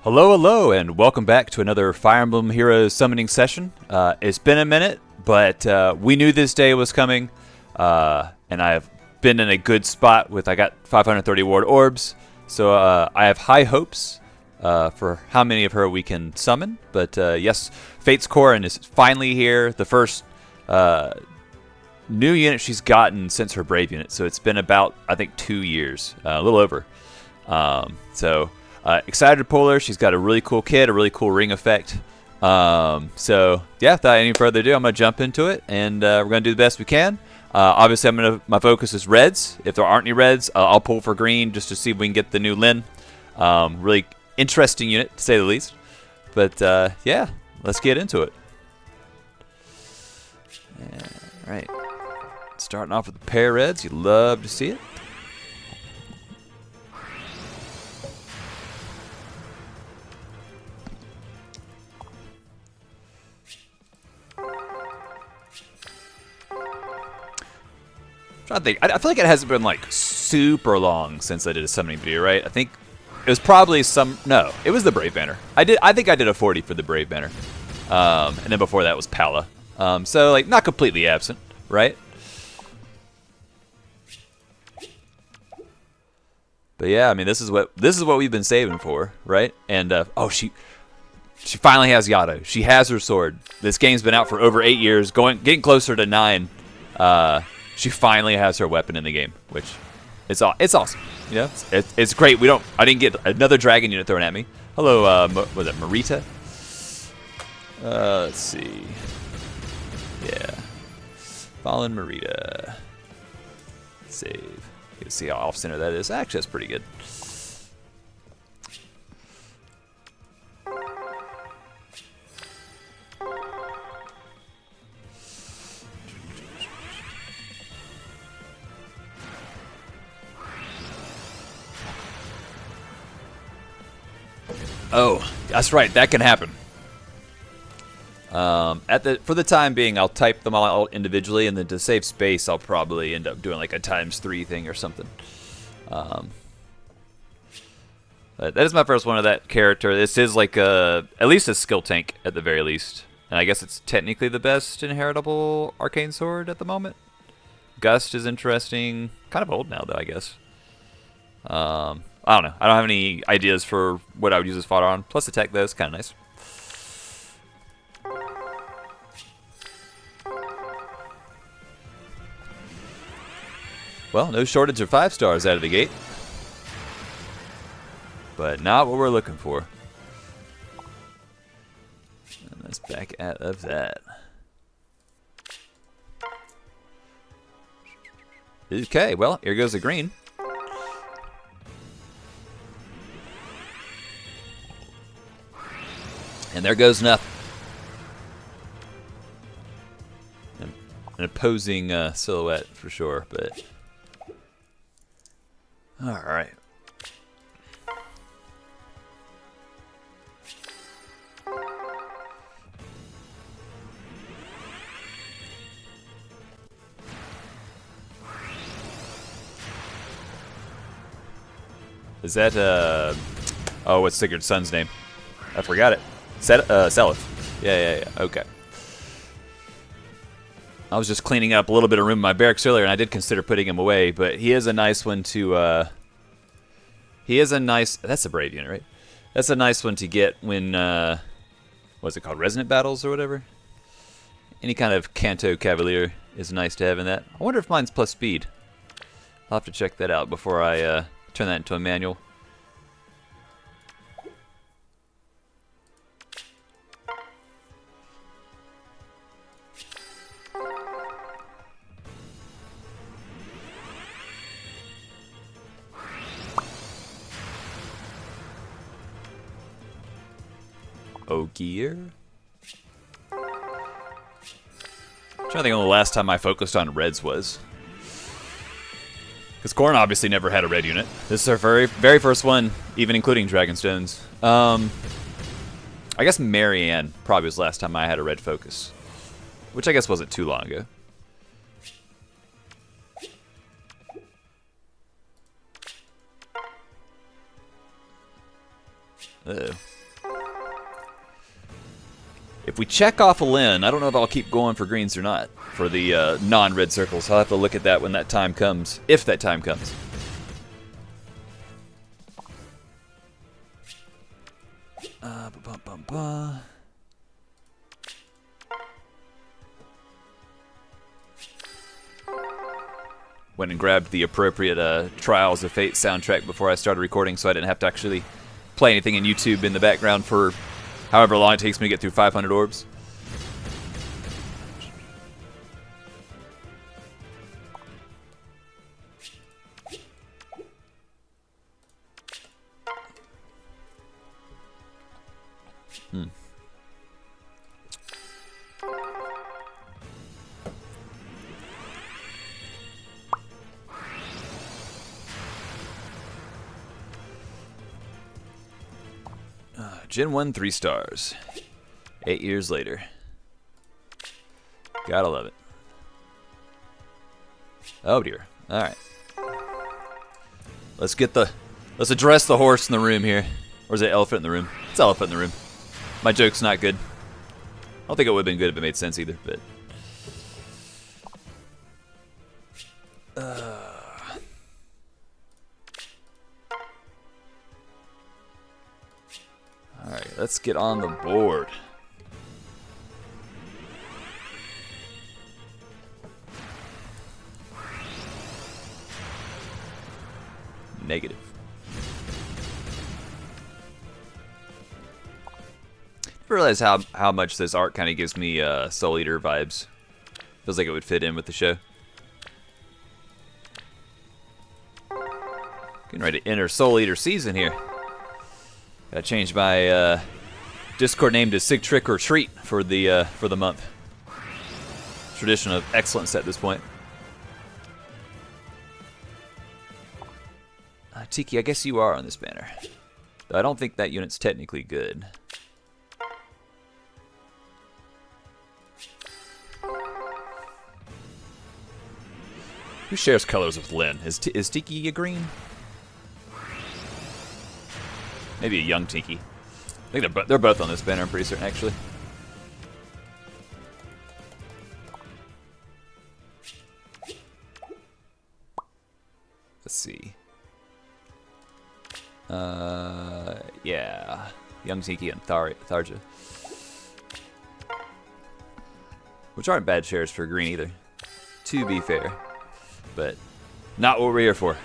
Hello, hello, and welcome back to another Fire Emblem Heroes summoning session. It's been a minute, but we knew this day was coming, and I've been in a good spot I got 530 ward Orbs, so I have high hopes for how many of her we can summon. But yes, Fate's Corrin is finally here, the first new unit she's gotten since her Brave unit, so it's been about, I think, 2 years, a little over. Excited to pull her. She's got a really cool kit, a really cool ring effect. So yeah, without any further ado, I'm gonna jump into it, and we're gonna do the best we can. Obviously, my focus is reds. If there aren't any reds, I'll pull for green just to see if we can get the new Lin. Really interesting unit, to say the least. But yeah, let's get into it. All right, starting off with a pair of reds. You love to see it. I feel like it hasn't been like super long since I did a summoning video, right? I think it was probably no, it was the Brave Banner. I think I did a 40 for the Brave Banner, and then before that was Pala. So like not completely absent, right? But yeah, I mean this is what we've been saving for, right? And oh, she finally has Yato. She has her sword. This game's been out for over 8 years, getting closer to 9. She finally has her weapon in the game, which it's awesome. You know, it's great. I didn't get another dragon unit thrown at me. Hello, was it Marita? Let's see. Yeah, Fallen Marita. Save. You can see how off center that is. Actually, that's pretty good. Oh, that's right. That can happen. For the time being, I'll type them all out individually, and then to save space, I'll probably end up doing like a ×3 thing or something. That is my first one of that character. This is like at least a skill tank at the very least, and I guess it's technically the best inheritable arcane sword at the moment. Gust is interesting. Kind of old now, though, I guess. I don't know. I don't have any ideas for what I would use this fodder on. Plus the tech, though, is kind of nice. Well, no shortage of 5 stars out of the gate. But not what we're looking for. And let's back out of that. Okay, well, here goes the green. And there goes nothing. An opposing silhouette for sure, but all right. Is that oh, what's Sigurd's son's name? I forgot it. Selith. Yeah. Okay. I was just cleaning up a little bit of room in my barracks earlier, and I did consider putting him away, but he is a nice one to, that's a Brave unit, right? That's a nice one to get when, what's it called, Resonant Battles or whatever? Any kind of Canto Cavalier is nice to have in that. I wonder if mine's plus speed. I'll have to check that out before I turn that into a manual. Gear. I'm trying to think of the last time I focused on reds was. Because Corrin obviously never had a red unit. This is our very first one, even including Dragonstones. I guess Marianne probably was the last time I had a red focus. Which I guess wasn't too long ago. Uh-oh. If we check off a Lin, I don't know if I'll keep going for greens or not for the non-red circles. I'll have to look at that when that time comes, if that time comes. Went and grabbed the appropriate Trials of Fate soundtrack before I started recording, so I didn't have to actually play anything in YouTube in the background for however long it takes me to get through 500 orbs. Gen 1 3 stars. 8 years later. Gotta love it. Oh dear. Alright. Let's address the horse in the room here. Or is it elephant in the room? It's elephant in the room. My joke's not good. I don't think it would have been good if it made sense either, but... Alright, let's get on the board. Negative. I realize how much this art kind of gives me Soul Eater vibes. Feels like it would fit in with the show. Getting ready to enter Soul Eater season here. Gotta change my Discord name to Sig Trick or Treat for the month. Tradition of excellence at this point. Tiki, I guess you are on this banner. Though I don't think that unit's technically good. Who shares colors with Lin? Is Tiki a green? Maybe a young Tiki. I think they're both on this banner, I'm pretty certain, actually. Let's see. Yeah. Young Tiki and Tharja. Which aren't bad shares for green either, to be fair. But not what we're here for.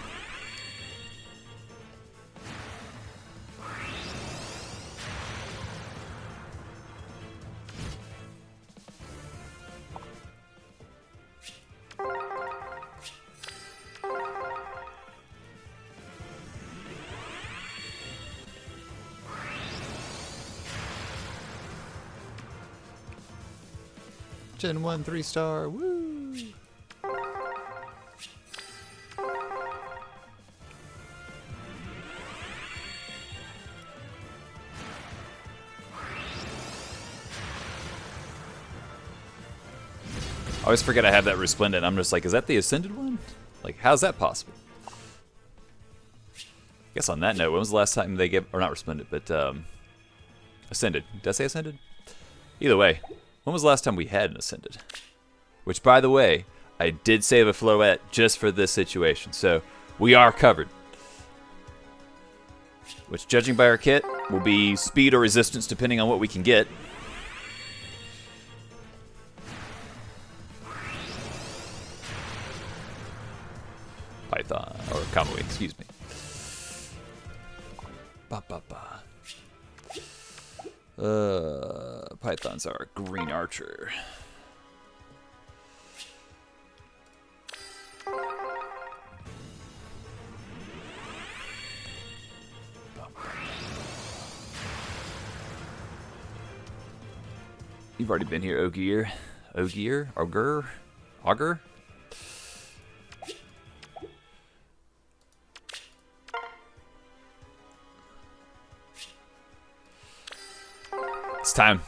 Gen 1 3 star, woo! I always forget I have that Resplendent. I'm just like, is that the Ascended one? Like, how's that possible? I guess on that note, when was the last time they gave, or not Resplendent, but Ascended. Did I say Ascended? Either way, when was the last time we had an Ascended? Which, by the way, I did save a Floette just for this situation, so we are covered. Which, judging by our kit, will be speed or resistance depending on what we can get. Python, or Kamui, excuse me. Pythons are green archer. You've already been here, Ogier. Augur? It's time.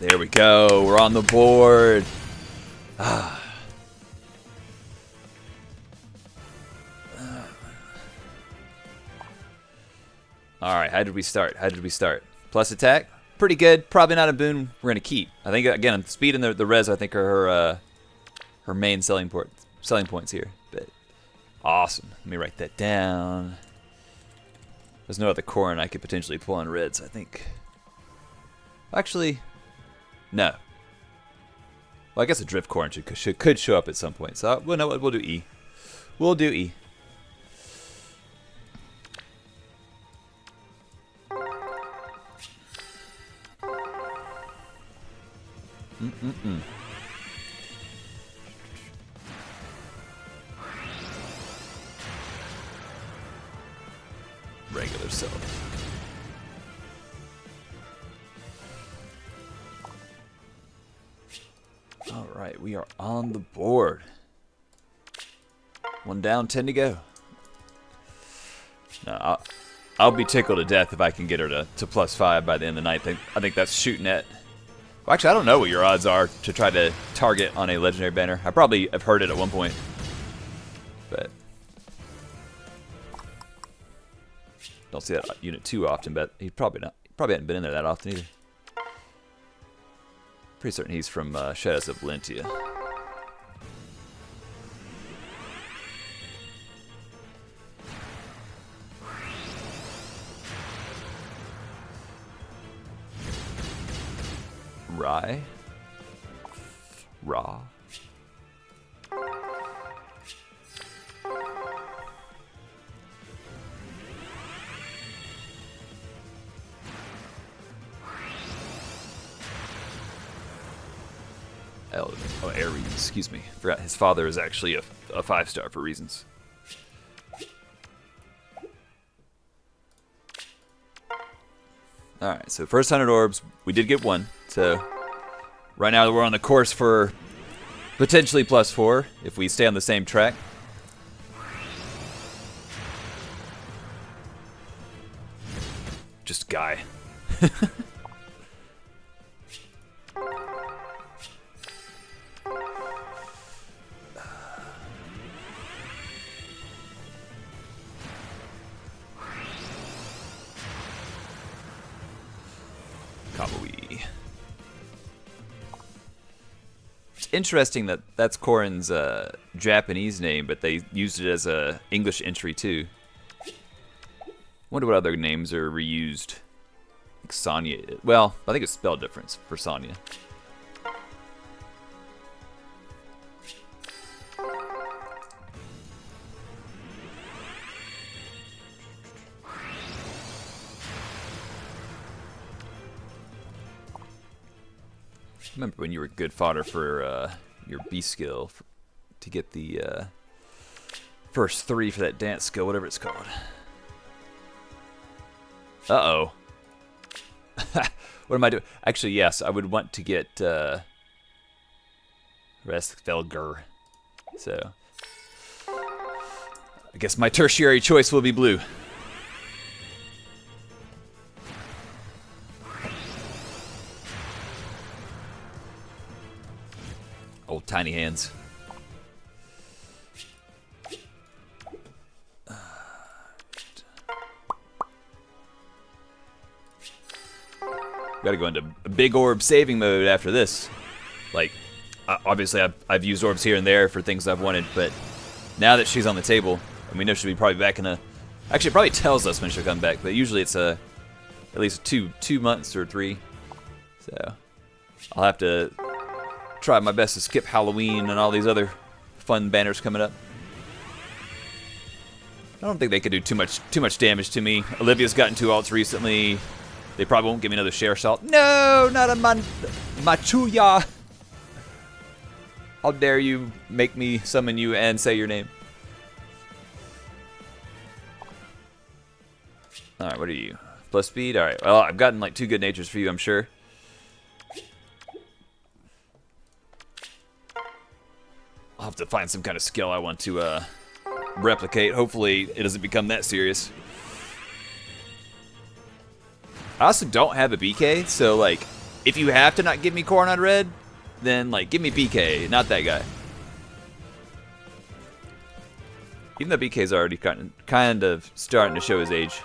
There we go. We're on the board. All right, how did we start? Plus attack, pretty good. Probably not a boon we're gonna keep. I think again, speed and the res I think are her main selling points here. But awesome. Let me write that down. There's no other Corrin I could potentially pull on reds. I think. Actually, no. Well, I guess a drift Corrin could show up at some point. So we'll know what we'll do. E. We'll do E. Regular self. All right, we are on the board. 1 down, 10 to go. Now, I'll be tickled to death if I can get her to +5 by the end of the night. I think that's shooting at... Well, actually, I don't know what your odds are to try to target on a legendary banner. I probably have heard it at one point. But... don't see that unit too often, but he probably hadn't been in there that often either. Pretty certain he's from Shadows of Valentia. Rye? Raw? Oh, Ares, excuse me. Forgot his father is actually a 5-star for reasons. Alright, so first 100 orbs, we did get 1. So right now we're on the course for potentially +4 if we stay on the same track. Just guy. Interesting that that's Corrin's Japanese name, but they used it as a English entry too. Wonder what other names are reused. Like Sonya. Well, I think it's spelled different for Sonya. Remember when you were good fodder for your B skill to get the first 3 for that dance skill, whatever it's called. Uh-oh. What am I doing? Actually, yes, I would want to get Restvelger. So, I guess my tertiary choice will be blue. Old tiny hands. Gotta go into big orb saving mode after this. Like, obviously I've used orbs here and there for things I've wanted, but now that she's on the table, and we know she'll be probably back in a... Actually, it probably tells us when she'll come back, but usually it's at least two months or 3. So, I'll have to try my best to skip Halloween and all these other fun banners coming up. I don't think they could do too much damage to me. Olivia's gotten 2 ults recently. They probably won't give me another share salt. No, not a Machuya. How dare you make me summon you and say your name? Alright, what are you? Plus speed? Alright, well, I've gotten like 2 good natures for you, I'm sure. I'll have to find some kind of skill I want to replicate. Hopefully it doesn't become that serious. I also don't have a BK, so like if you have to not give me Corrin on red, then like give me BK, not that guy. Even though BK's already kind of starting to show his age.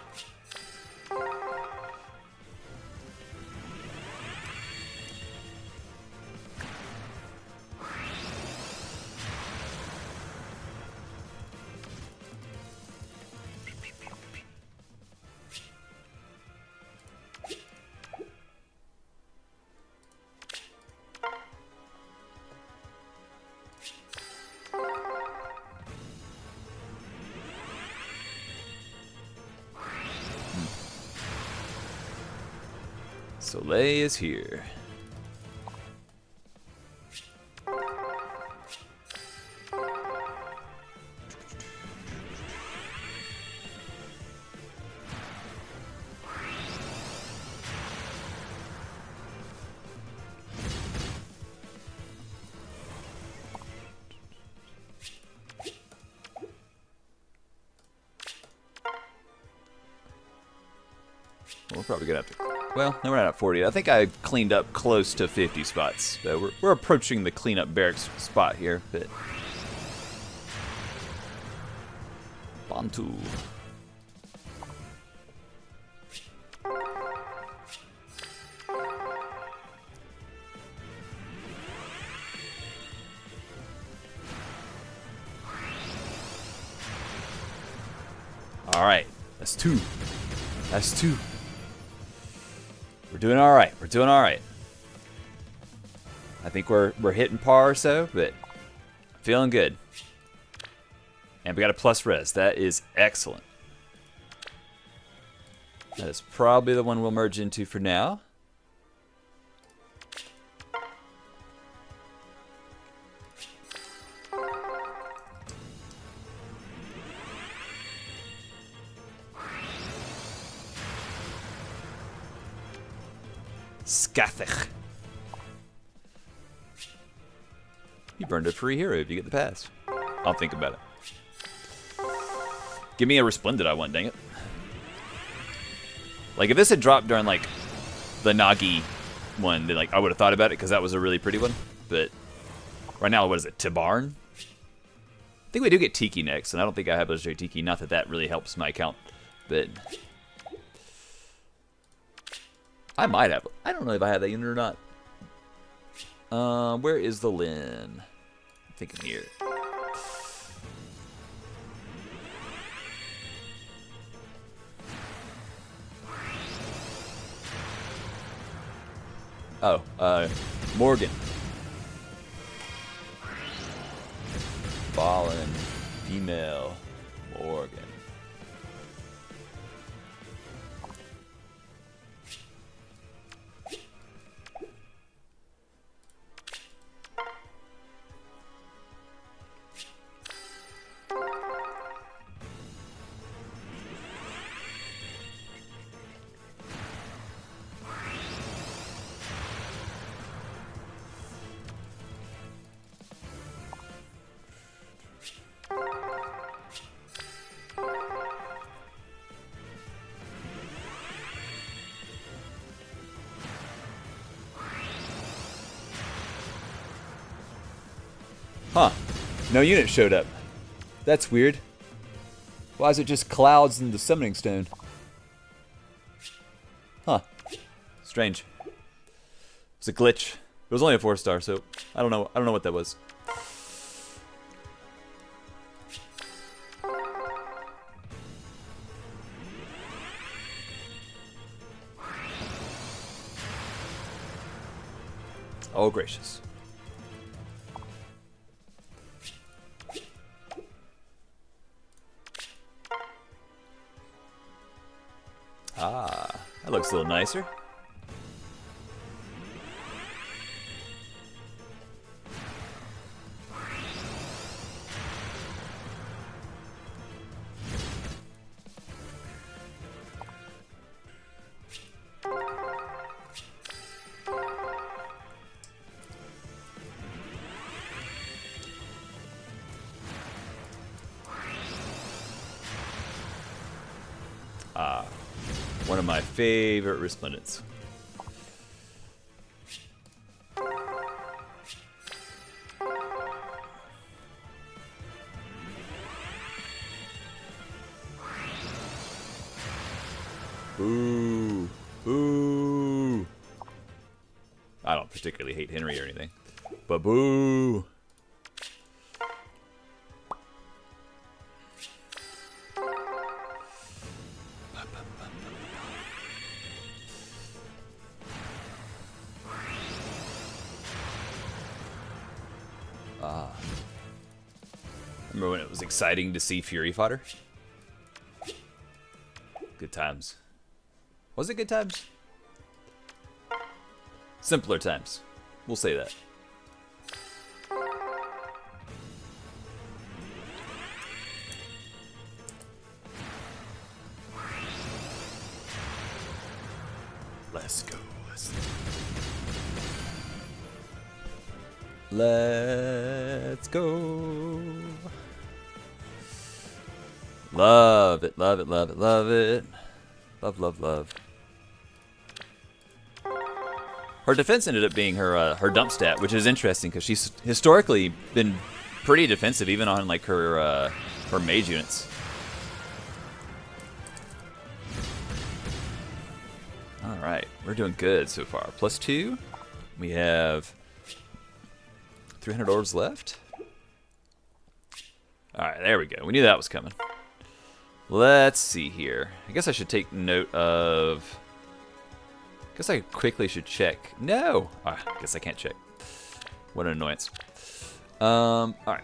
Soleil is here. We're probably gonna have to. Well, no, we're not at 40. I think I cleaned up close to 50 spots. So we're approaching the cleanup barracks spot here, but Bantu. All right, that's two. That's two. We're doing all right. We're doing all right. I think we're hitting par or so, but feeling good. And we got a plus res. That is excellent. That is probably the one we'll merge into for now. Skathich. You burned a free hero if you get the pass. I'll think about it. Give me a Resplendent I want, dang it. Like, if this had dropped during, like, the Nagi one, then, like, I would have thought about it because that was a really pretty one. But right now, what is it, Tibarn? I think we do get Tiki next, and I don't think I have legendary Tiki. Not that that really helps my account, but I might have. I don't know if I have that unit or not. Where is the Lin? I'm thinking here. Oh, Morgan. Fallen female Morgan. Huh. No unit showed up. That's weird. Why is it just clouds in the summoning stone? Huh. Strange. It's a glitch. It was only a 4-star, so I don't know what that was. Oh, gracious. Ah, that looks a little nicer. One of my favorite Resplendents. particularly hate Henry or anything. But boo! Remember when it was exciting to see Fury fodder? Good times. Was it good times? Simpler times. We'll say that. Let's go. Let's go. Love it, love it, love it, love it. Love, love, love. Her defense ended up being her dump stat, which is interesting because she's historically been pretty defensive, even on like her mage units. All right, we're doing good so far. +2. We have 300 orbs left. All right, there we go. We knew that was coming. Let's see here. I guess I should take note of... I guess I quickly should check. No! Oh, I guess I can't check. What an annoyance. Alright.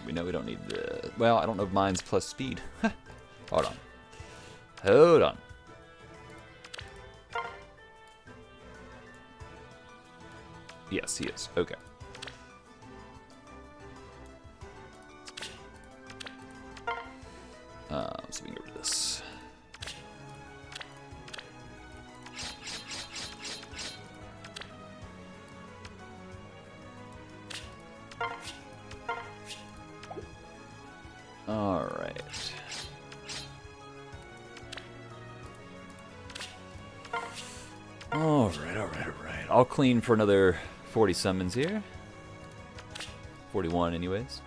We know we don't need the... Well, I don't know if mine's plus speed. Hold on. Hold on. Yes, he is. Okay. So we can get rid of this. All right. All right, all right, all right. I'll clean for another 40 summons here. 41 anyways.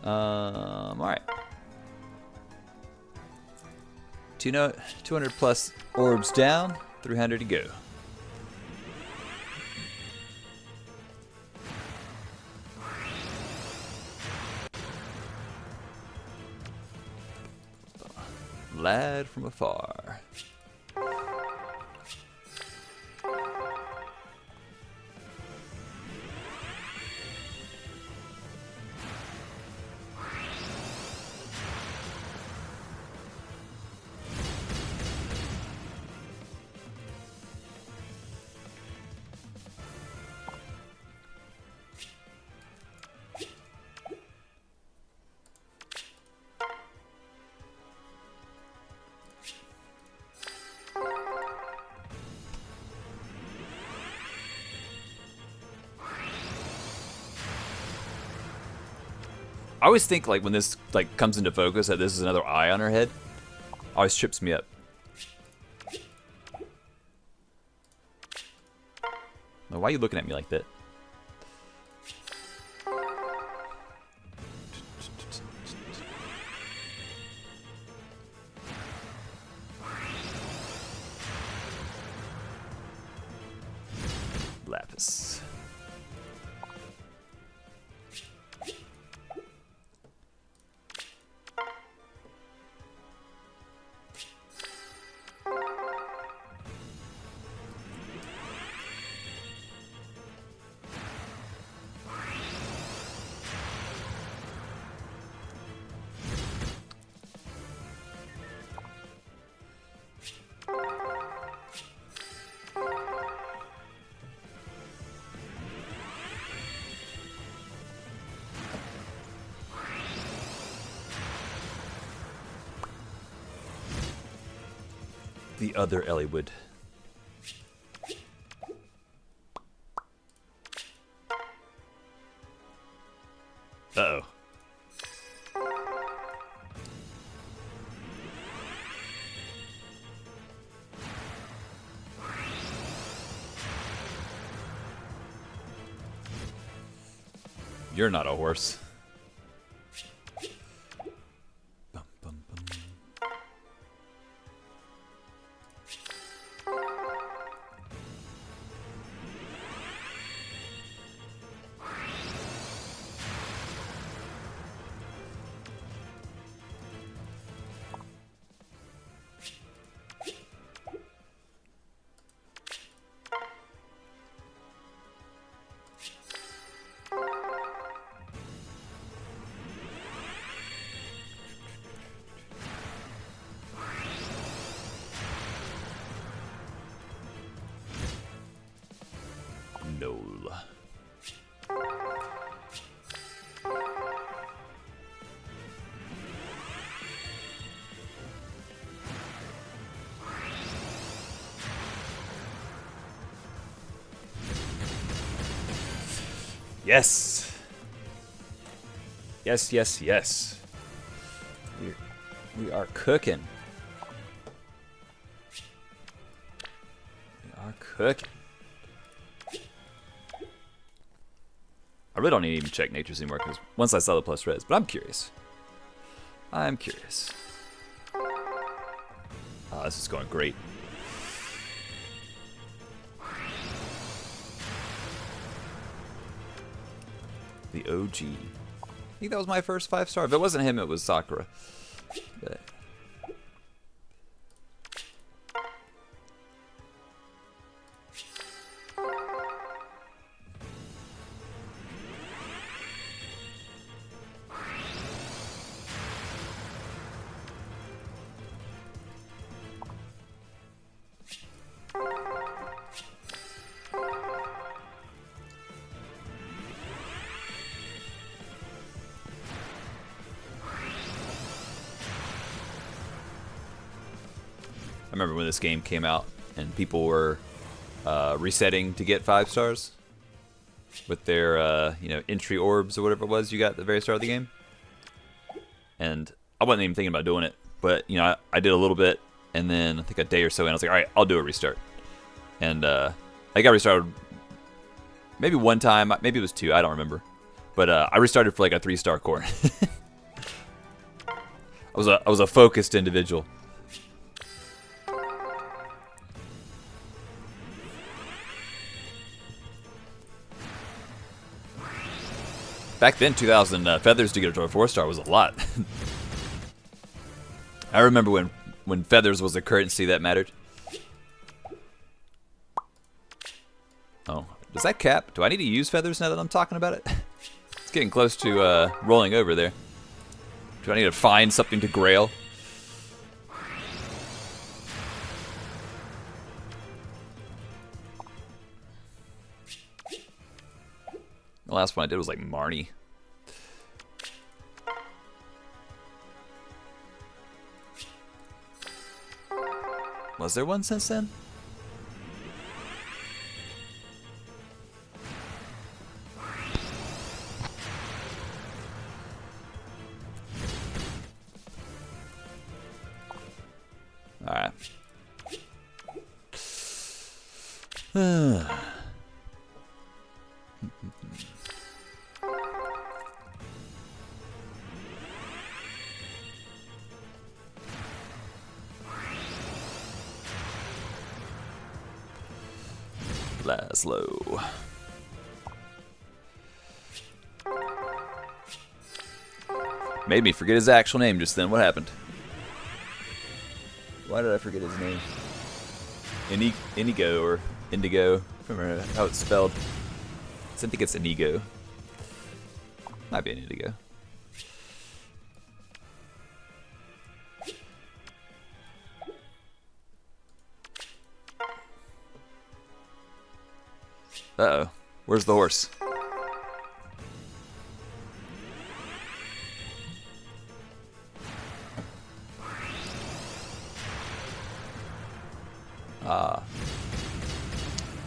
All right. 200 plus orbs down, 300 to go. Lad from afar. I always think like when this like comes into focus that this is another eye on her head. Always trips me up. Now, why are you looking at me like that? Lapis. The other Elliewood. Uh-oh. You're not a horse. Bum, bum, bum. No. Yes. Yes, yes, yes. We are cooking. We are cooking. I really don't need to even check natures anymore because once I saw the plus res, but I'm curious. I'm curious. Oh, this is going great. The OG. I think that was my first 5-star. If it wasn't him, it was Sakura. But I remember when this game came out and people were resetting to get 5 stars with their entry orbs or whatever it was you got at the very start of the game. And I wasn't even thinking about doing it, but I did a little bit, and then I think a day or so in, I was like, all right, I'll do a restart. And I got restarted maybe one time, maybe it was 2, I don't remember. But I restarted for like a 3-star Corrin. I was a focused individual. Back then, 2,000 feathers to get to a 4-star was a lot. I remember when feathers was a currency that mattered. Oh, does that cap? Do I need to use feathers now that I'm talking about it? It's getting close to rolling over there. Do I need to find something to grail? The last one I did was like Marnie. Was there one since then? Alright. Laszlo. Made me forget his actual name just then. What happened? Why did I forget his name? Inigo or Indigo. I don't remember how it's spelled. I think it's Inigo. Might be an Indigo. Uh-oh. Where's the horse?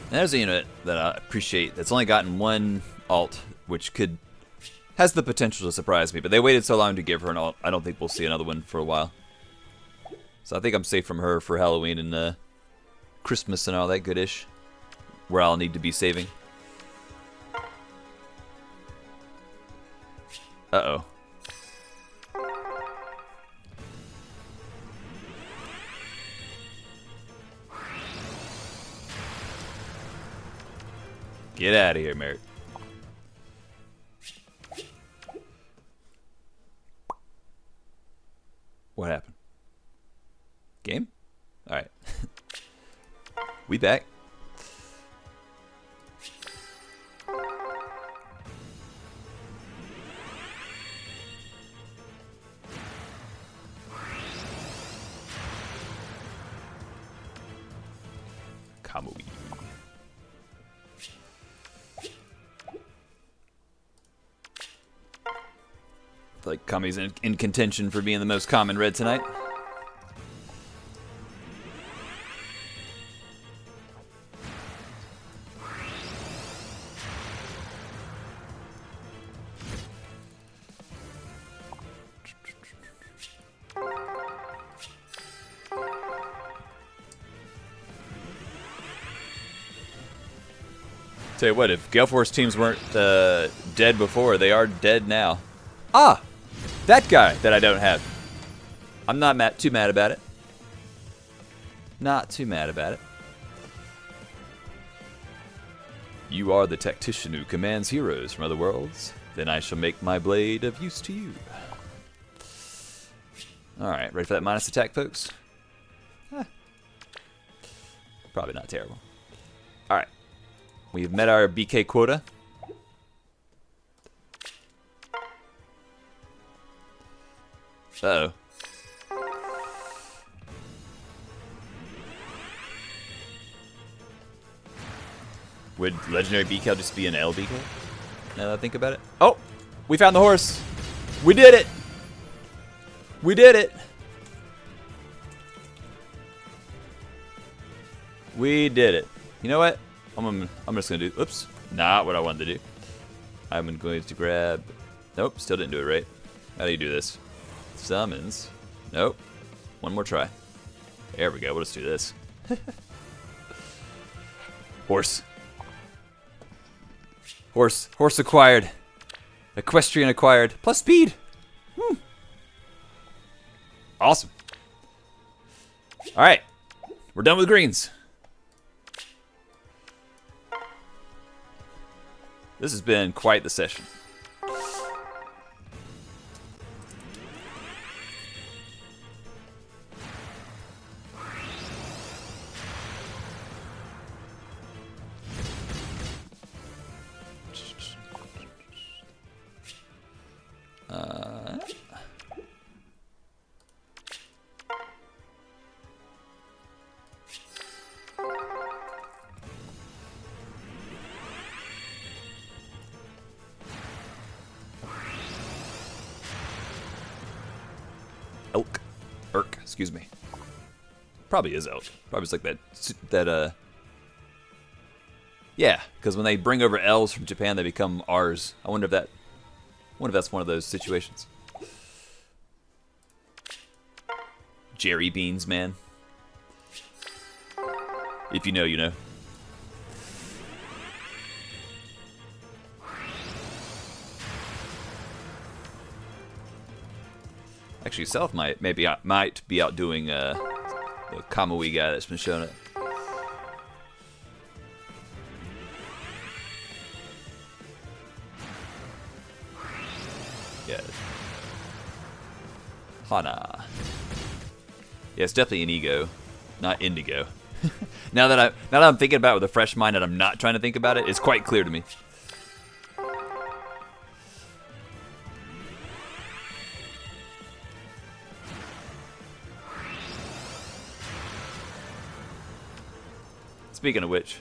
And there's a unit that I appreciate that's only gotten one alt, which has the potential to surprise me, but they waited so long to give her an alt, I don't think we'll see another one for a while. So I think I'm safe from her for Halloween and Christmas and all that goodish, where I'll need to be saving. Uh-oh. Get out of here, Merrick. What happened? Game? Alright. We back. Kamui. I feel like Kami's in contention for being the most common red tonight. Tell you what, if Gale Force teams weren't dead before, they are dead now. Ah! That guy that I don't have. I'm not too mad about it. Not too mad about it. You are the tactician who commands heroes from other worlds. Then I shall make my blade of use to you. Alright, ready for that minus attack, folks? Probably not terrible. Alright. We've met our BK quota. Uh-oh. Would legendary BK just be an L BK? Now that I think about it. Oh! We found the horse! We did it! We did it! We did it. You know what? I'm just gonna do. Oops, not what I wanted to do. I'm going to grab. Nope, still didn't do it right. How do you do this? Summons. Nope. One more try. There we go. We'll just do this. Horse. Horse acquired. Equestrian acquired. Plus speed. Awesome. All right, we're done with greens. This has been quite the session. Erk, excuse me. Probably is elk. Probably just like that, yeah, because when they bring over L's from Japan, they become R's. I wonder if that's one of those situations. Jerry beans, man. If you know, you know. Actually, Self might be outdoing the Kamui guy that's been showing it. Yeah. Hana. Yeah, it's definitely an ego, not indigo. now that I'm thinking about it with a fresh mind and I'm not trying to think about it, it's quite clear to me. Speaking of which,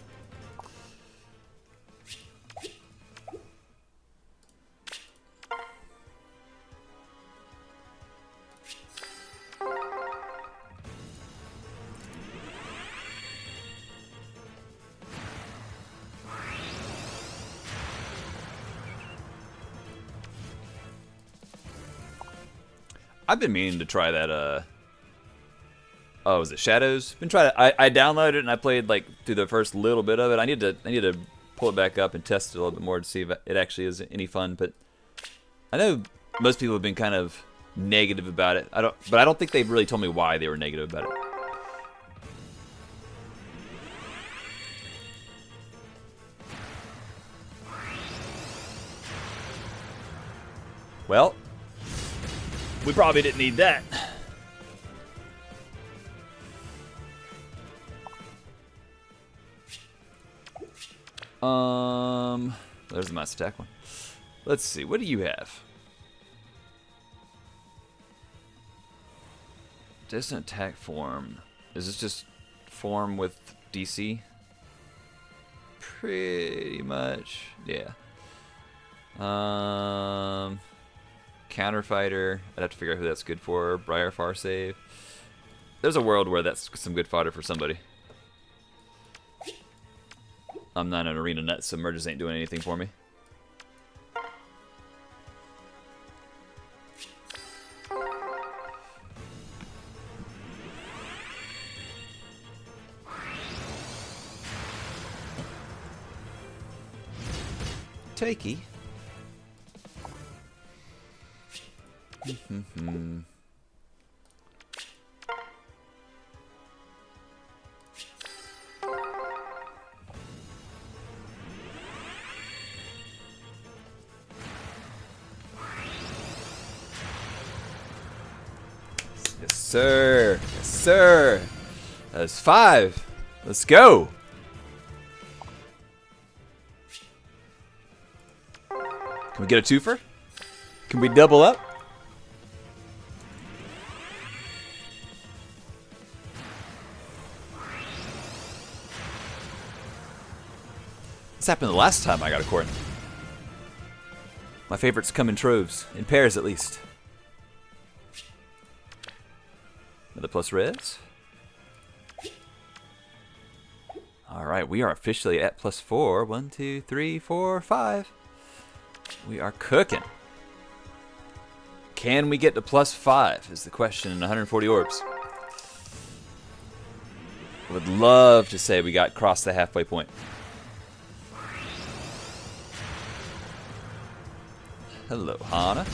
I've been meaning to try that. Oh, was it Shadows? Been trying. I downloaded it and I played like through the first little bit of it. I need to pull it back up and test it a little bit more to see if it actually is any fun. But I know most people have been kind of negative about it. But I don't think they've really told me why they were negative about it. Well, we probably didn't need that. There's the mass attack one. Let's see, what do you have? Distant attack form. Is this just form with DC? Pretty much, yeah. Counter fighter. I'd have to figure out who that's good for. Briar Far save. There's a world where that's some good fodder for somebody. I'm not an arena nut, so merges ain't doing anything for me. Takey. Yes, sir. Yes, sir. That's 5. Let's go. Can we get a twofer? Can we double up? This happened the last time I got a Corrin. My favorites come in troves, in pairs at least. Another plus res. Alright, we are officially at +4. 1, 2, 3, 4, 5. We are cooking. Can we get to +5 is the question in 140 orbs. I would love to say we got crossed the halfway point. Hello, Hana.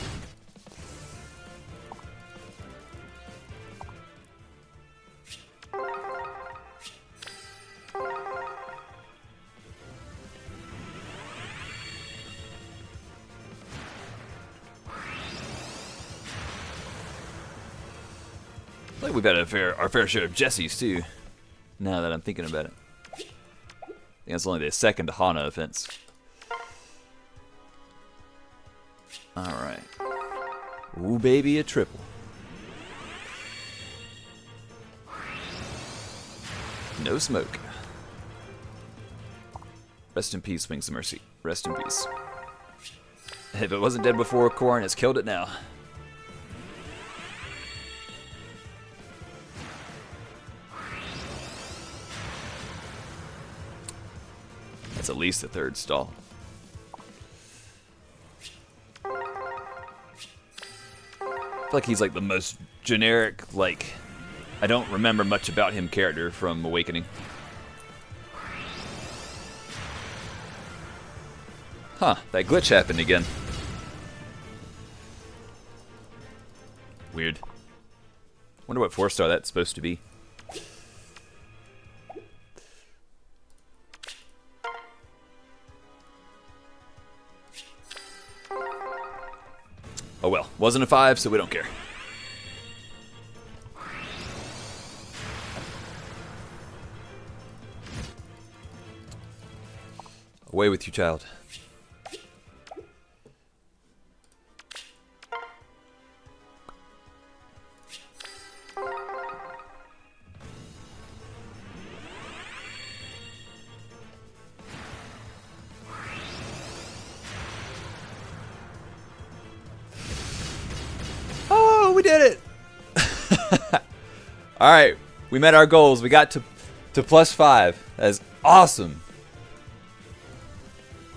I think we've had our fair share of Jessies too, now that I'm thinking about it. I think that's only the second Hana offense. Alright. Ooh, baby, a triple. No smoke. Rest in peace, Wings of Mercy. Rest in peace. If it wasn't dead before, Corrin has killed it now. That's at least the third stall. I feel like he's like the most generic, like, I don't remember much about him character from Awakening. Huh, that glitch happened again. Weird. Wonder what 4-star that's supposed to be. Oh well, wasn't a 5, so we don't care. Away with you, child. We did it! Alright, we met our goals. We got to +5. That is awesome.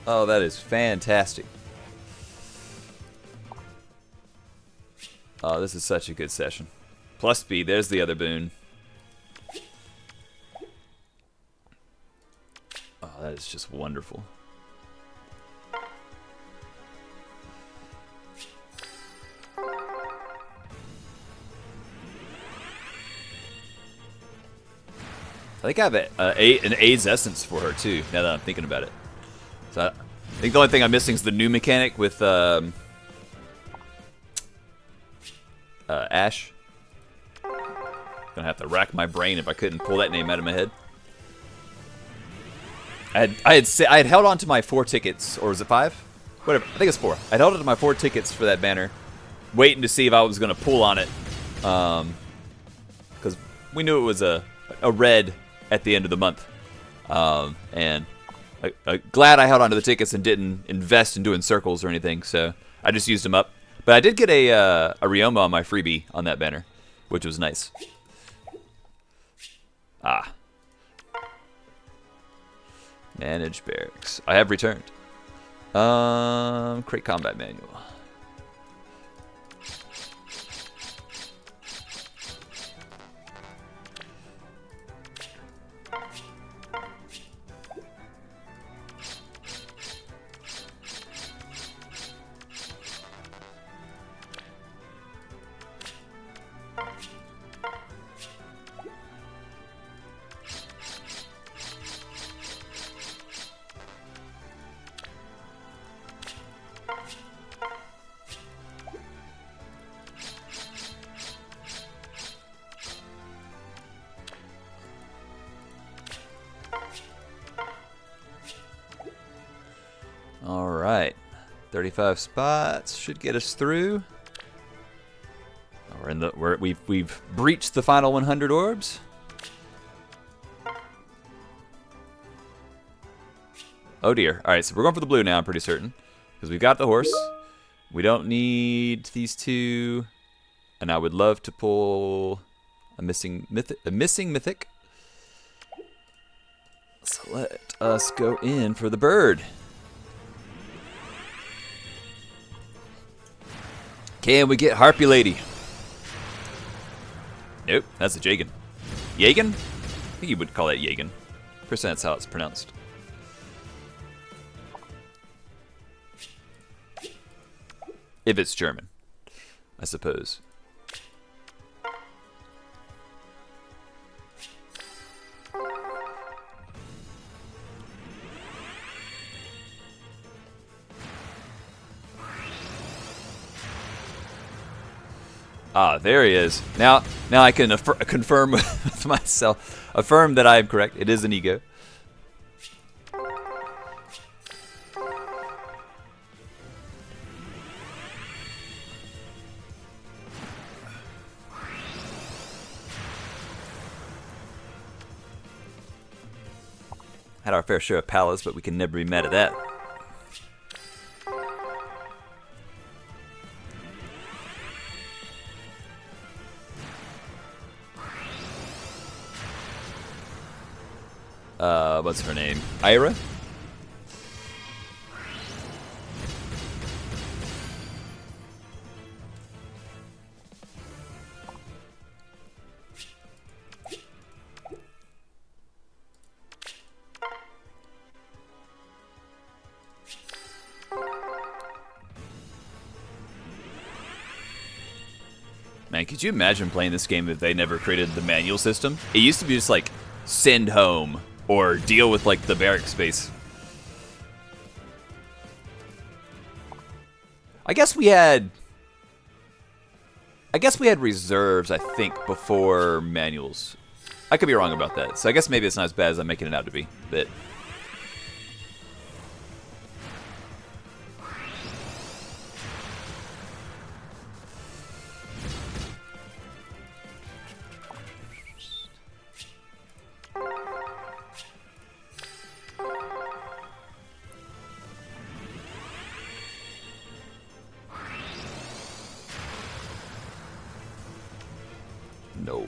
Oh, that is fantastic. Oh, this is such a good session. Plus speed, there's the other boon. Oh, that is just wonderful. I think I have an AIDS essence for her too, now that I'm thinking about it. So I think the only thing I'm missing is the new mechanic with Ash. Gonna have to rack my brain if I couldn't pull that name out of my head. I had held on to my 4 tickets, or was it 5? Whatever. I think it's 4. I held on to my 4 tickets for that banner, waiting to see if I was gonna pull on it, because we knew it was a red at the end of the month, and glad I held onto the tickets and didn't invest in doing circles or anything. So I just used them up. But I did get a Ryoma on my freebie on that banner, which was nice. Manage barracks. I have returned. Create combat manual. Alright, 35 spots should get us through. We've breached the final 100 orbs. Oh dear. Alright, so we're going for the blue now, I'm pretty certain. Because we've got the horse. We don't need these two. And I would love to pull a missing mythic. So let us go in for the bird. Can we get Harpy Lady? Nope, that's a Jagan. Jagan? I think you would call it Jagan. Percent that's how it's pronounced. If it's German, I suppose. Ah, there he is. Now I can confirm with myself. Affirm that I am correct. It is an ego. Had our fair share of palace, but we can never be mad at that. What's her name? Ira? Man, could you imagine playing this game if they never created the manual system? It used to be just like, send home, or deal with like the barrack space. I guess we had reserves, I think, before manuals. I could be wrong about that. So I guess maybe it's not as bad as I'm making it out to be. But no.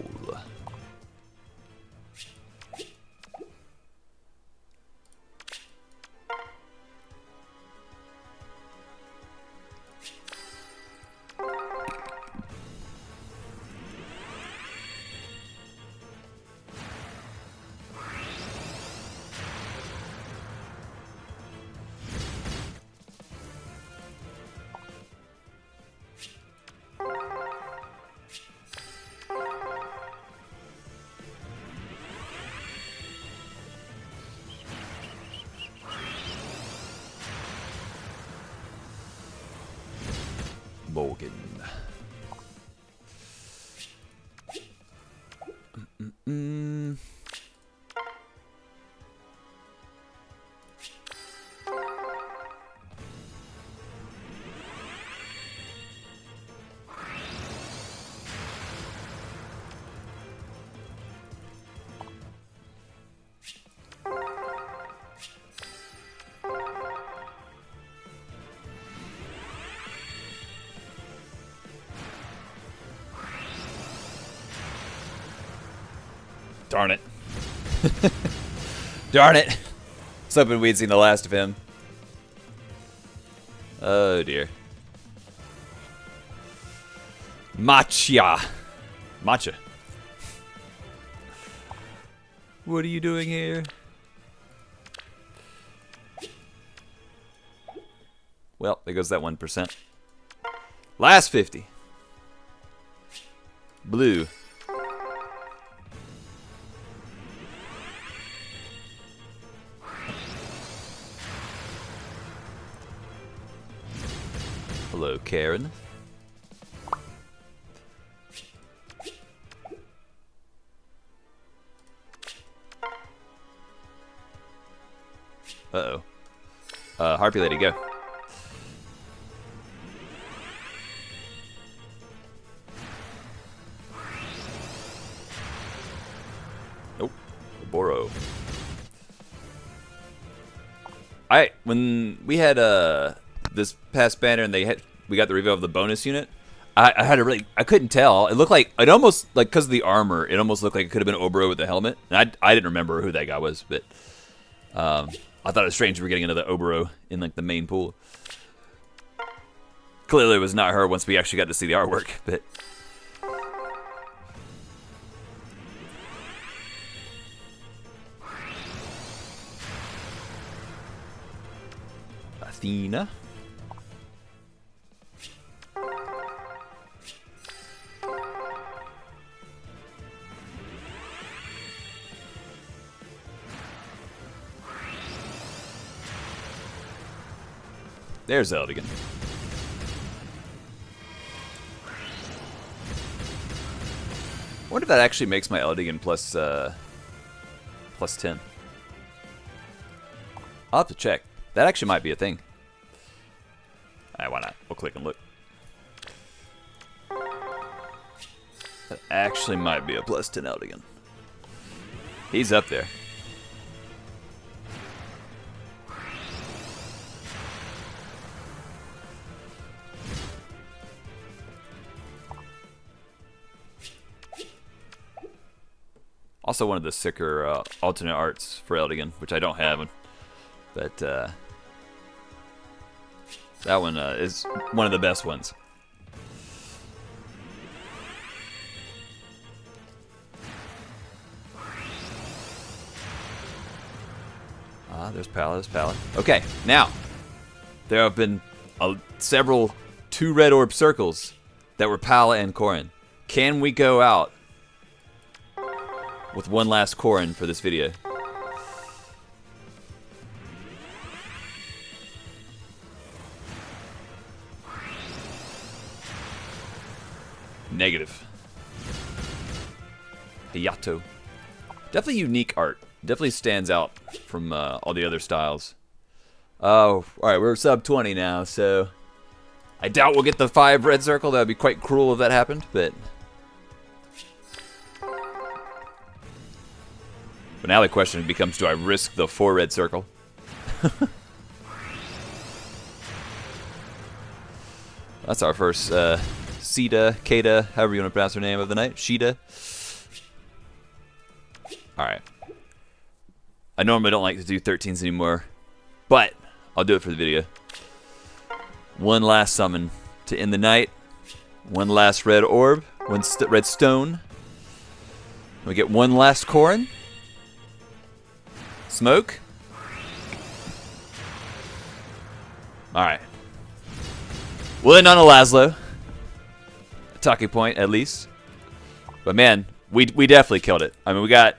Morgan. Darn it. Darn it. I was hoping we'd seen the last of him. Oh dear. Matcha. Matcha. What are you doing here? Well, there goes that 1%. Last 50. Blue. Hello, Corrin. Uh-oh. Harpy Lady, go. Nope. Boro. When we had this past banner and we got the reveal of the bonus unit, I couldn't tell. It looked like, it almost, like, because of the armor, it almost looked like it could have been Obro with the helmet. And I didn't remember who that guy was, but I thought it was strange we were getting another Obro in, like, the main pool. Clearly it was not her once we actually got to see the artwork, but... Athena. There's Eldigan. I wonder if that actually makes my Eldigan plus 10. I'll have to check. That actually might be a thing. Why not? We'll click and look. That actually might be a plus 10 Eldigan. He's up there. Also one of the sicker alternate arts for Eldigan, which I don't have, but that one is one of the best ones. There's Pala, there's Pala. Okay, now, there have been several 2 red orb circles that were Pala and Corrin. Can we go out with one last Corrin for this video? Negative. Hayato. Definitely unique art. Definitely stands out from all the other styles. Oh, alright, we're sub 20 now, so I doubt we'll get the 5 red circle. That would be quite cruel if that happened, but now the question becomes, do I risk the 4 red circle? That's our first Sita, Kata, however you want to pronounce her name of the night. Sheeta. Alright. I normally don't like to do 13s anymore, but I'll do it for the video. One last summon to end the night. One last red orb. One red stone. We get one last Corrin. Smoke. Alright. We'll end on a Laszlo. Talking point, at least. But man, we definitely killed it. I mean, we got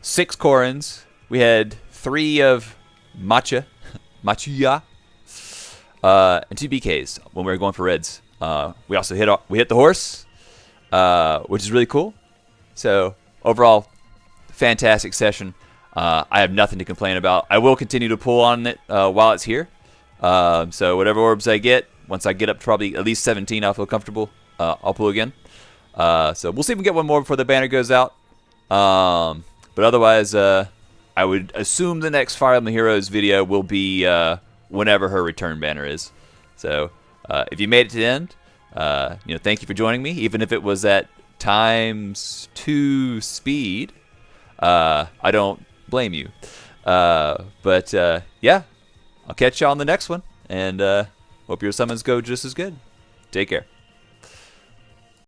6 Corrins. We had 3 of Matcha. Matcha. And 2 BKs when we were going for reds. We also hit the horse, which is really cool. So overall, fantastic session. I have nothing to complain about. I will continue to pull on it while it's here. So whatever orbs I get, once I get up to probably at least 17, I'll feel comfortable. I'll pull again. So we'll see if we can get one more before the banner goes out. But otherwise, I would assume the next Fire Emblem Heroes video will be whenever her return banner is. So if you made it to the end, thank you for joining me, even if it was at ×2 speed. I don't blame you. But yeah, I'll catch you on the next one, and hope your summons go just as good. Take care.